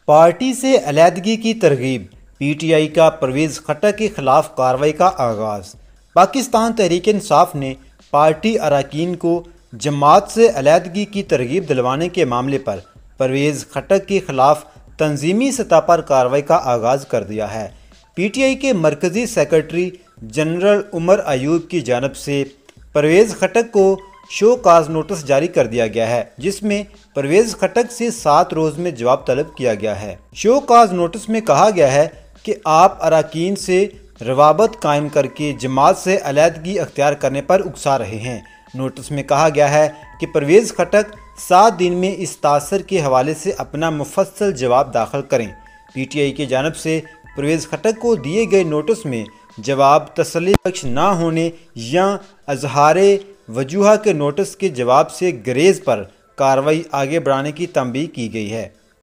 Party سے علیحدگی کی ترغیب، پی ٹی آئی کا پرویز خٹک کے خلاف کارروائی کا آغاز۔ پاکستان تحریک انصاف نے پارٹی اراکین کو جماعت سے علیحدگی کی ترغیب دلوانے کے معاملے پر پرویز خٹک کے خلاف تنظیمی سطح پر کارروائی کا آغاز کر دیا ہے۔ پی ٹی آئی کے مرکزی سیکرٹری جنرل عمر ایوب کی جانب سے پرویز خٹک کو شو کاز نوٹس جاری کر دیا گیا ہے، جس میں پرویز خٹک سے 7 روز میں جواب طلب کیا گیا ہے۔ شو کاز نوٹس میں کہا گیا ہے کہ آپ اراکین سے روابط قائم کر کے جماعت سے علیحدگی اختیار کرنے پر اکسا رہے ہیں۔ نوٹس میں کہا گیا ہے کہ پرویز خٹک 7 دن میں اس تاثر کے حوالے سے اپنا مفصل جواب داخل کریں۔ پی ٹی آئی کی جانب سے پرویز خٹک کو دیے گئے نوٹس میں جواب تسلی بخش نہ ہونے یا اظہار وجوہ کے نوٹس کے جواب سے گریز پر کارروائی آگے بڑھانے کی تنبیہ کی گئی ہے۔